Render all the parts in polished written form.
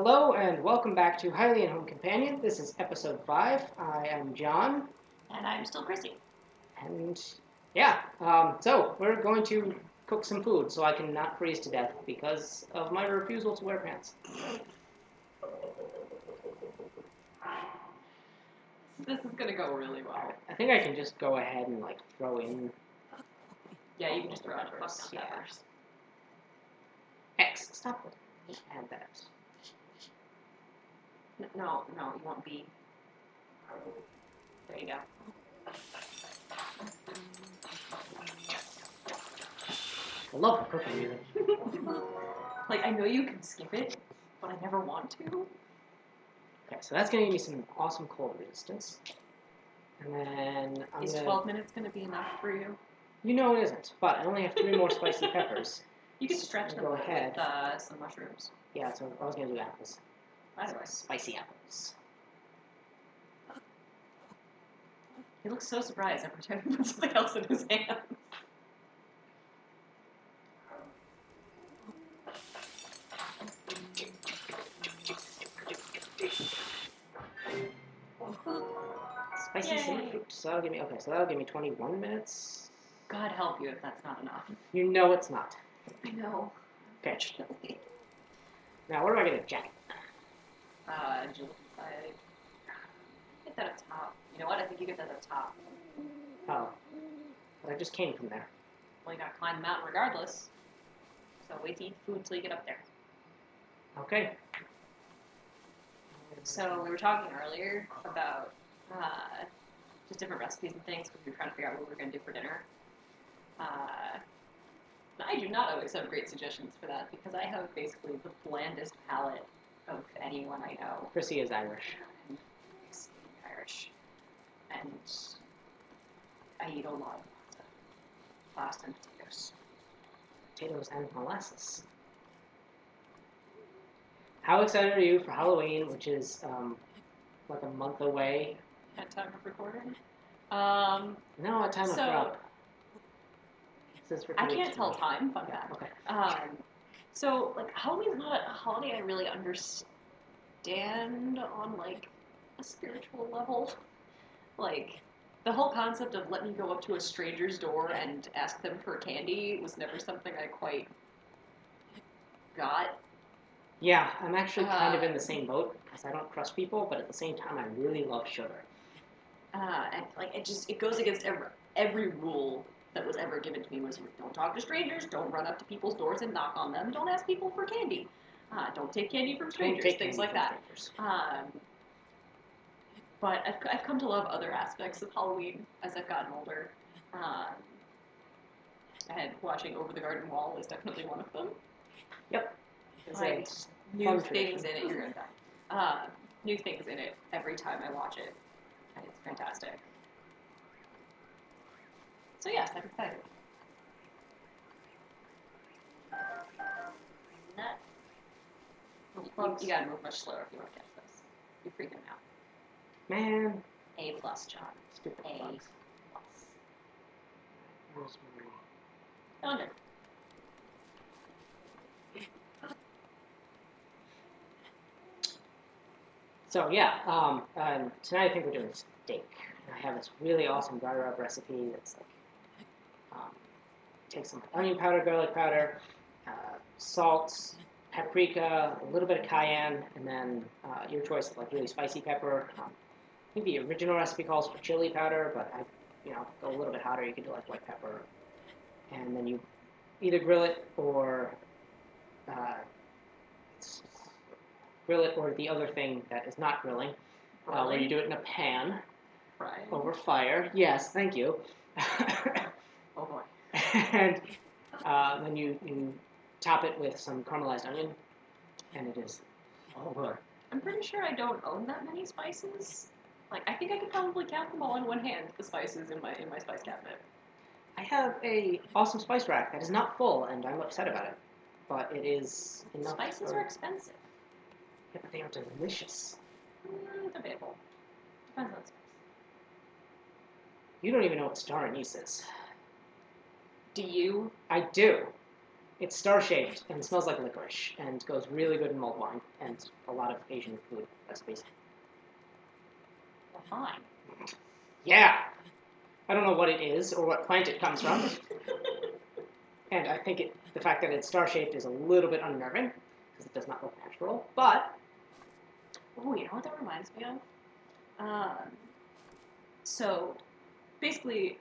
Hello and welcome back to Hylian Home Companion. This is episode 5. I am John. And I'm still Chrissy. And yeah, so we're going to cook some food so I can not freeze to death because of my refusal to wear pants. This is gonna go really well. I think I can just go ahead and like throw in. Yeah, you can just throw out peppers. the peppers. X, stop it. Add that. No, you want B. There you go. I love the cooking music. Like, I know you can skip it, but I never want to. Okay, so that's going to give me some awesome cold resistance. And then Is 12 minutes going to be enough for you? You know it isn't, but I only have 3 more spicy peppers. You can stretch them with some mushrooms. Yeah, so I was going to do apples. Either way. Spicy apples. He looks so surprised every time he puts something else in his hand. Spicy cinnamon fruit. So that'll give me 21 minutes. God help you if that's not enough. You know it's not. I know. Okay. Now, where do I get a jacket? Just get that up top. You know what? I think you get that up top. Oh. But I just came from there. Well, you gotta climb the mountain regardless. So wait to eat food till you get up there. Okay. So we were talking earlier about just different recipes and things because we were trying to figure out what we were going to do for dinner. I do not always have great suggestions for that because I have basically the blandest palate of anyone I know. Chrissy is Irish. I'm Irish. And I eat a lot of pasta and potatoes. Potatoes and molasses. How excited are you for Halloween, which is like a month away? At time of recording? No, at time of drop. I can't tell time, fun fact. Okay. So, like, Halloween's not a holiday I really understand on, like, a spiritual level. Like, the whole concept of let me go up to a stranger's door and ask them for candy was never something I quite got. Yeah, I'm actually kind of in the same boat because I don't trust people, but at the same time, I really love sugar. And like it goes against every rule that was ever given to me. Was don't talk to strangers, don't run up to people's doors and knock on them, don't ask people for candy, don't take candy from strangers, things like that. But I've come to love other aspects of Halloween as I've gotten older. And watching Over the Garden Wall is definitely one of them. Yep. Like, new things in it, you're gonna die. New things in it every time I watch it, and it's fantastic. So yes, I'm excited. Nuts. You gotta move much slower if you want to catch this. You're freaking out. Man. A plus, John. Stupid A bugs. plus. Rosemary. Yonder. So yeah, tonight I think we're doing steak. And I have this really awesome dry rub recipe that's like, takes some onion powder, garlic powder, salt, paprika, a little bit of cayenne, and then your choice of like really spicy pepper. I think the original recipe calls for chili powder, but I, go a little bit hotter. You can do like white pepper, and then you either grill it or the other thing that is not grilling, where you do it in a pan over fire. Yes, thank you. Oh boy. And then you top it with some caramelized onion, and it is all good. I'm pretty sure I don't own that many spices. Like, I think I could probably count them all in one hand, the spices in my spice cabinet. I have a awesome spice rack that is not full, and I'm upset about it. But it is enough. Spices are expensive. Yeah, but they are delicious. Debatable. Depends on the spice. You don't even know what star anise is. Do you? I do. It's star-shaped and smells like licorice and goes really good in mulled wine and a lot of Asian food recipes. Well, fine. Yeah! I don't know what it is or what plant it comes from. And I think the fact that it's star-shaped is a little bit unnerving because it does not look natural. But Oh, you know what that reminds me of? So, basically,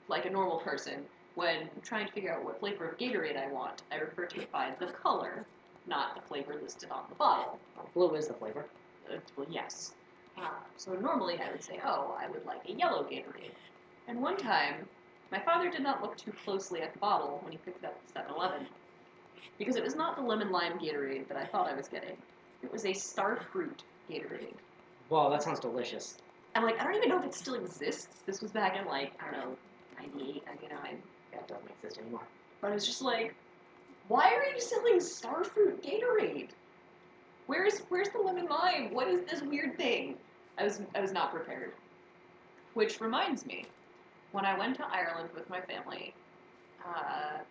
like a normal person, when trying to figure out what flavor of Gatorade I want, I refer to it by the color, not the flavor listed on the bottle. blue is the flavor. Well, yes. So normally I would say, oh, I would like a yellow Gatorade. And one time, my father did not look too closely at the bottle when he picked it up at 7-Eleven, because it was not the lemon lime Gatorade that I thought I was getting. It was a starfruit Gatorade. Wow, that sounds delicious. I'm like, I don't even know if it still exists. This was back in, like, I don't know, 98, 99. Yeah, it doesn't exist anymore. But I was just like, why are you selling starfruit Gatorade? Where's the lemon lime? What is this weird thing? I was not prepared. Which reminds me, when I went to Ireland with my family,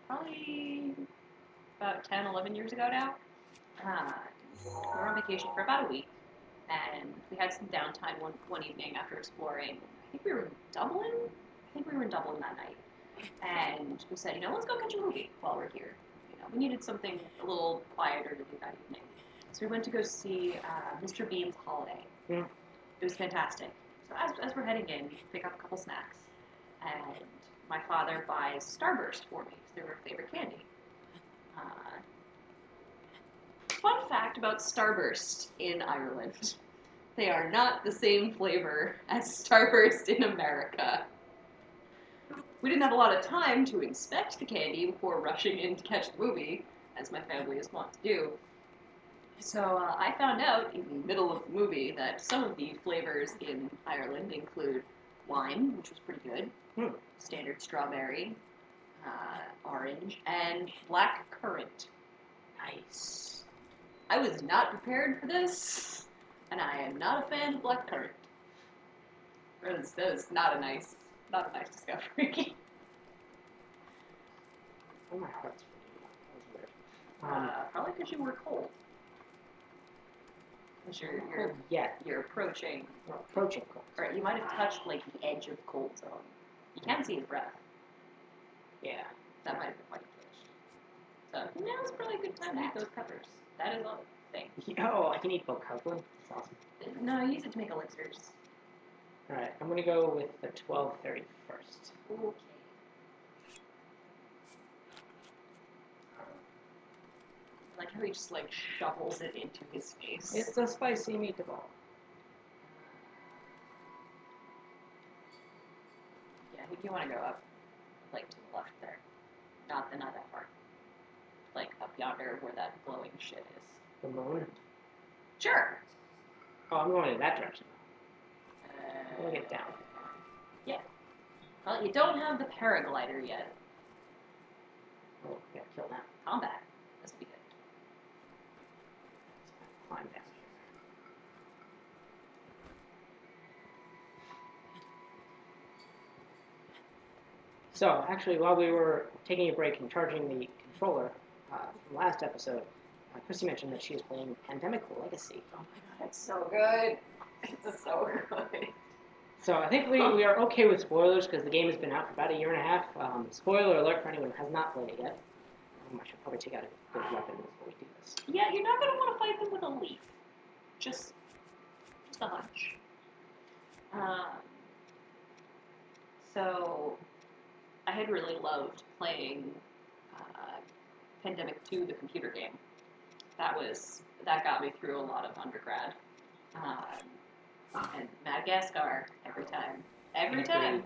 probably about 10, 11 years ago now, we were on vacation for about a week, and we had some downtime one evening after exploring. I think we were in Dublin. That night, and we said, let's go catch a movie while we're here. We needed something a little quieter to do that evening. So we went to go see Mr. Bean's Holiday. Mm. It was fantastic. So as we're heading in, we pick up a couple snacks, and my father buys Starburst for me because they're her favorite candy. Fun fact about Starburst in Ireland. They are not the same flavor as Starburst in America. We didn't have a lot of time to inspect the candy before rushing in to catch the movie, as my family is wont to do. So I found out in the middle of the movie that some of the flavors in Ireland include lime, which was pretty good, standard strawberry, orange, and black currant. Nice. I was not prepared for this, and I am not a fan of black currant. That was not a nice discovery. Oh, my heart's freaking out. That was weird. Probably because you were cold. Because you're approaching. We're approaching cold. Or you might have touched like the edge of cold zone. You can see his breath. Yeah. That might have been quite a twitch. So now is probably a good time to eat those peppers. That is a thing. Oh, I can eat bokoblin. That's awesome. No, I use it to make elixirs. Alright, I'm gonna go with the 1230 first. Okay. I like how he just like shovels it into his face. It's a spicy meatball. Yeah, I think you want to go up, like to the left there. Not that far. Like up yonder where that glowing shit is. The moon? Sure. Oh, I'm going in that direction. I'm gonna get down. Yeah. Well, you don't have the paraglider yet. Oh, yeah, kill that. Combat. This will be good. Climb down here. So, actually, while we were taking a break and charging the controller from last episode, Christy mentioned that she is playing Pandemic Legacy. Oh my god, that's so good. It's so good. So I think we are okay with spoilers because the game has been out for about a year and a half. Spoiler alert for anyone who has not played it yet. I should probably take out a good weapon before we do this. Yeah, you're not going to want to fight them with a leaf. Just a hunch. So I had really loved playing Pandemic 2, the computer game. That got me through a lot of undergrad. And Madagascar, every time. Every time.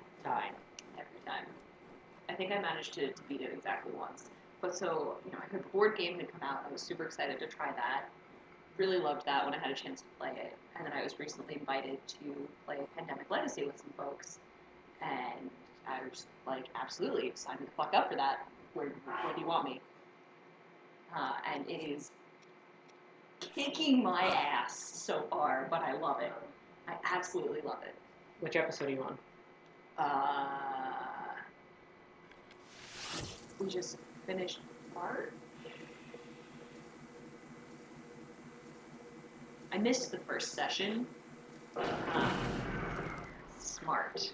I think I managed to beat it exactly once. But so, I heard the board game had come out. I was super excited to try that. Really loved that when I had a chance to play it. And then I was recently invited to play Pandemic Legacy with some folks. And I was like, absolutely, sign me the fuck up for that. Where do you want me? And it is kicking my ass so far, but I love it. I absolutely love it. Which episode are you on? We just finished March. missed the first session. Um, smart.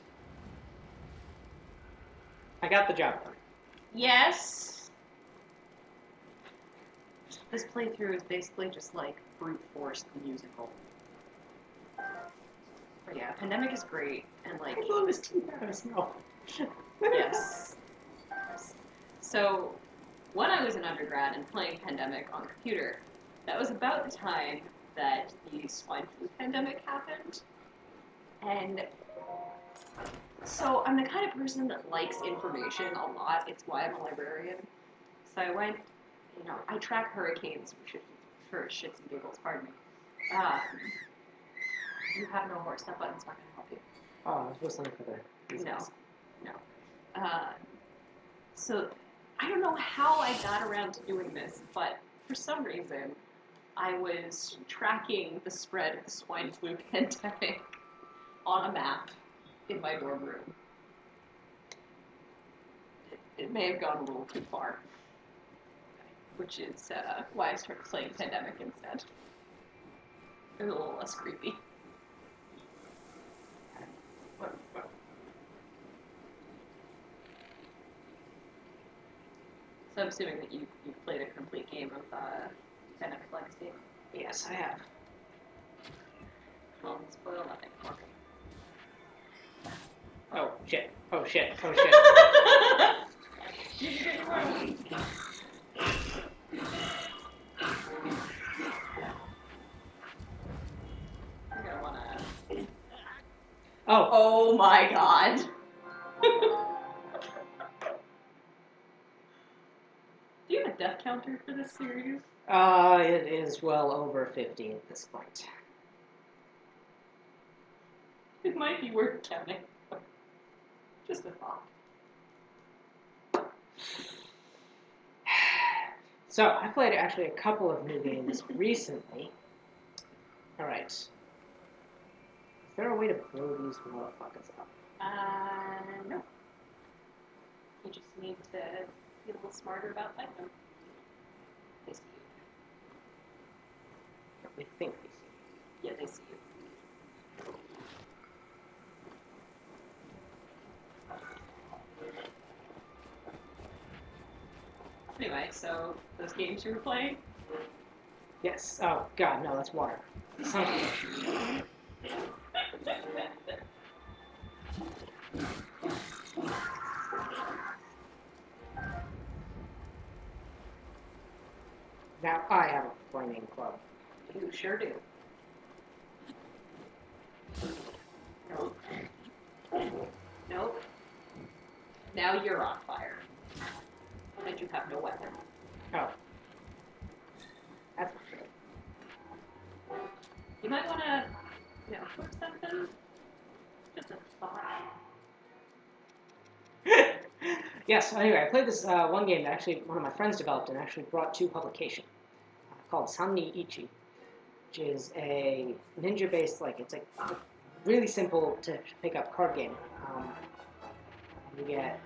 I got the job done. Yes. This playthrough is basically just like brute force the musical. But yeah, Pandemic is great, and like I love his teeth out of his mouth. yes. So when I was an undergrad and playing Pandemic on the computer, that was about the time that the swine flu pandemic happened. And so I'm the kind of person that likes information a lot. It's why I'm a librarian. So I went, I track hurricanes for shits and giggles, pardon me. You have no horse, that button's not going to help you. Oh, I was whistling for the business. No. So I don't know how I got around to doing this, but for some reason I was tracking the spread of the swine flu pandemic on a map in my dorm room. It may have gone a little too far, which is why I started playing Pandemic instead. It was a little less creepy. So I'm assuming that you've played a complete game of Pandemic Legacy. Yes, I have. Well, spoil nothing for me. Oh, shit. Oh, shit. Oh, shit. You're gonna wanna... Oh. Oh my god. Do you have a death counter for this series? It is well over 50 at this point. It might be worth counting. Just a thought. So, I played actually a couple of new games recently. Alright. Is there a way to blow these motherfuckers up? No. You just need to be a little smarter about fighting them. They see you. They think they see. Yeah, they see you. Anyway, so those games you were playing? Yes. Oh, God, no, that's water. Now I have a flaming club. You sure do. Nope. Nope. Now you're on fire. And you have no weapon. Oh. That's not good. You might want to, cook something. Just a thought. Yes, anyway, I played this one game that actually one of my friends developed and actually brought to publication called Sanni Ichi, which is a ninja-based, it's a really simple to pick up card game. You get...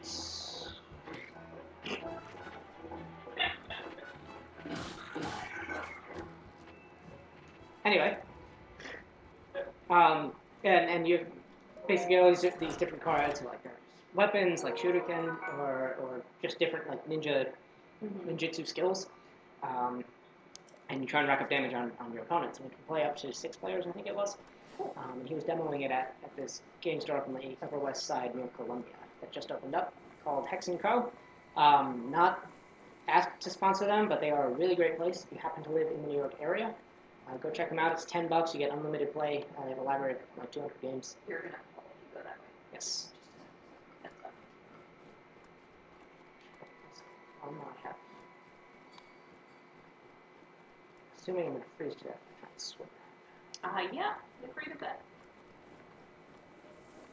Anyway, and you basically all these different cards, like there's weapons, like shuriken, or just different like ninjutsu skills, and you try and rack up damage on your opponents. And you can play up to 6 players, I think it was. And he was demoing it at this game store from the Upper West Side near Columbia that just opened up, called Hex & Co. Not asked to sponsor them, but they are a really great place if you happen to live in the New York area. Go check them out. It's $10. You get unlimited play. They have a library of like 200 games. You're going to go that way. Yes. That's up. I'll not have. Assuming I'm going to freeze to death, I'm trying to swim. Yeah, you're free to bet.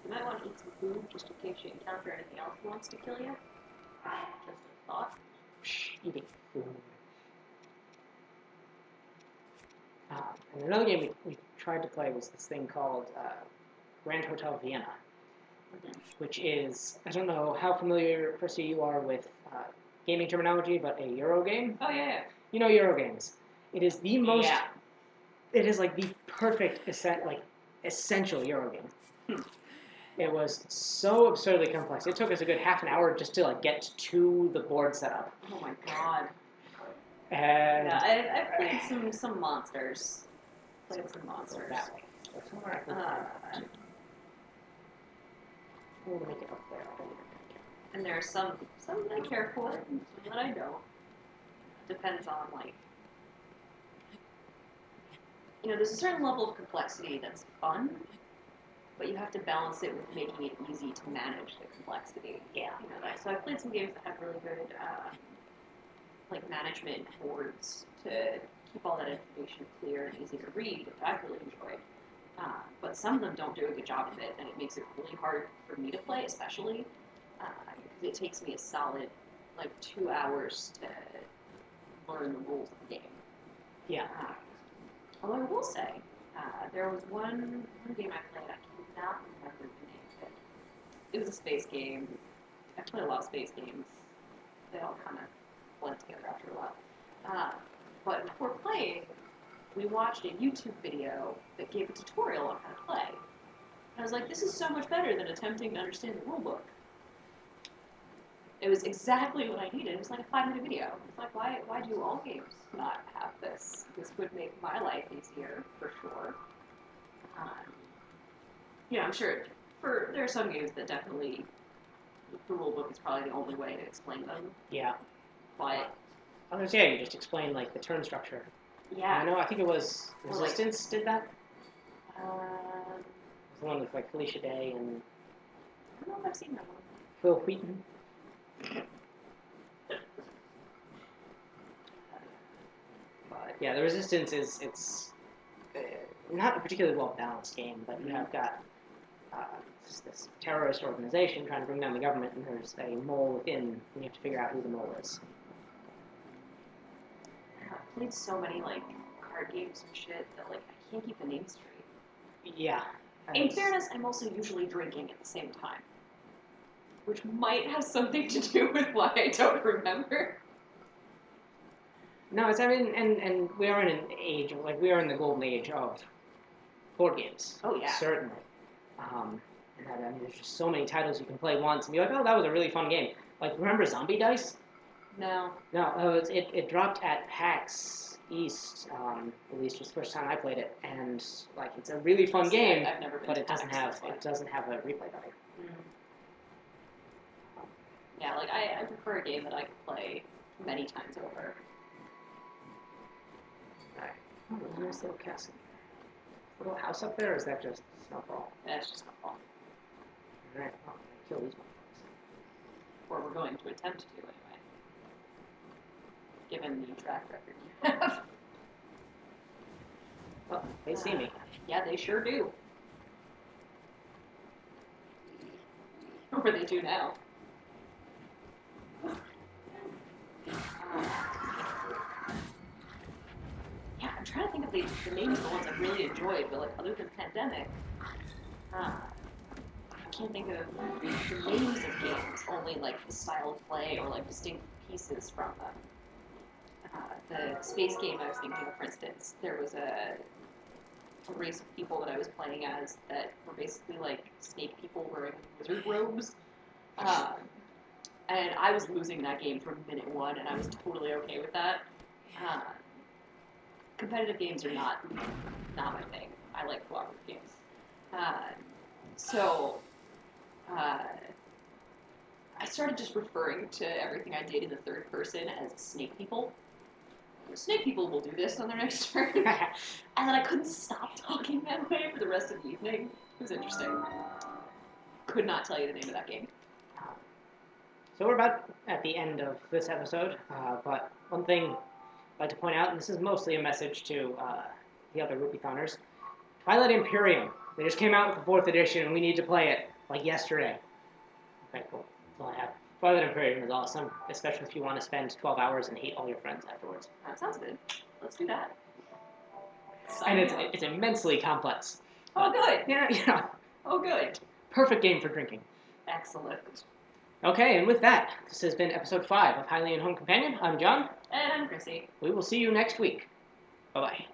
You might want to eat some food just in case you encounter anything else that wants to kill you. Just a thought. Eating food. And another game we tried to play was this thing called Grand Hotel Vienna, which is, I don't know how familiar, Percy, you are with gaming terminology, but a Euro game. Oh, yeah. You know Euro games. It is the most... Yeah. it is like the perfect essential Euro game. It was so absurdly complex. It took us a good half an hour just to like get to the board setup. Oh my god. And Yeah, I've played some monsters. Played some monsters. That way. So somewhere I can we'll make it up there. And there are some that I care for, and some that I don't. Depends on like, there's a certain level of complexity that's fun, but you have to balance it with making it easy to manage the complexity. Yeah. So I've played some games that have really good like management boards to keep all that information clear and easy to read, which I've really enjoyed. But some of them don't do a good job of it, and it makes it really hard for me to play, especially because it takes me a solid 2 hours to learn the rules of the game. Yeah. Although I will say, there was one game I played, I cannot remember the name of it. It was a space game. I played a lot of space games. They all kind of blend together after a while. But before playing, we watched a YouTube video that gave a tutorial on how to play. And I was like, this is so much better than attempting to understand the rulebook. It was exactly what I needed. It was like a 5-minute video. It's like, why do all games not have this? This would make my life easier, for sure. I'm sure there are some games that definitely the rulebook is probably the only way to explain them. Yeah. But you just explained like the turn structure. Yeah. I think it was Resistance did that. It was the one with like Felicia Day and I don't know if I've seen that one. Phil Wheaton. But yeah, the Resistance it's not a particularly well balanced game, but you have got this terrorist organization trying to bring down the government, and there's a mole within, and you have to figure out who the mole is. I've played so many card games and shit that I can't keep the names straight. Yeah. In fairness, I'm also usually drinking at the same time, which might have something to do with why I don't remember. No, and we are in an age we are in the golden age of board games. Oh yeah, certainly. And there's just so many titles you can play once and be like, oh, that was a really fun game. Remember Zombie Dice? No. No, it dropped at PAX East. At least was the first time I played it, and it's a really fun game. I've never been but to it doesn't PAX, have a replay value. Yeah, I prefer a game that I can play many times over. Alright. Oh, there's a nice little castle. Little house up there, or is that just snowfall? That's just snowfall. Alright, well, kill these motherfuckers. Or we're going to attempt to, anyway. Given the track record you have. Well, they see me. Yeah, they sure do. Or they do now. Yeah, I'm trying to think of the names of the ones I've really enjoyed, but other than Pandemic, I can't think of the names of games, only the style of play or distinct pieces from them. The space game I was thinking of, for instance, there was a race of people that I was playing as that were basically snake people wearing wizard robes. And I was losing that game from minute one, and I was totally okay with that. Competitive games are not my thing. I like cooperative games. So I started just referring to everything I did in the third person as snake people. Snake people will do this on their next turn. And then I couldn't stop talking that way for the rest of the evening. It was interesting. Could not tell you the name of that game. So we're about at the end of this episode, but one thing I'd like to point out, and this is mostly a message to the other Rubythoners, Twilight Imperium. They just came out with the 4th edition, and we need to play it, yesterday. Okay, cool. That's all I have. Twilight Imperium is awesome, especially if you want to spend 12 hours and hate all your friends afterwards. That sounds good. Let's do that. And it's immensely complex. Oh, good. Yeah. Oh, good. Perfect game for drinking. Excellent. Okay, and with that, this has been episode 5 of Hylian Home Companion. I'm John. And I'm Chrissy. We will see you next week. Bye-bye.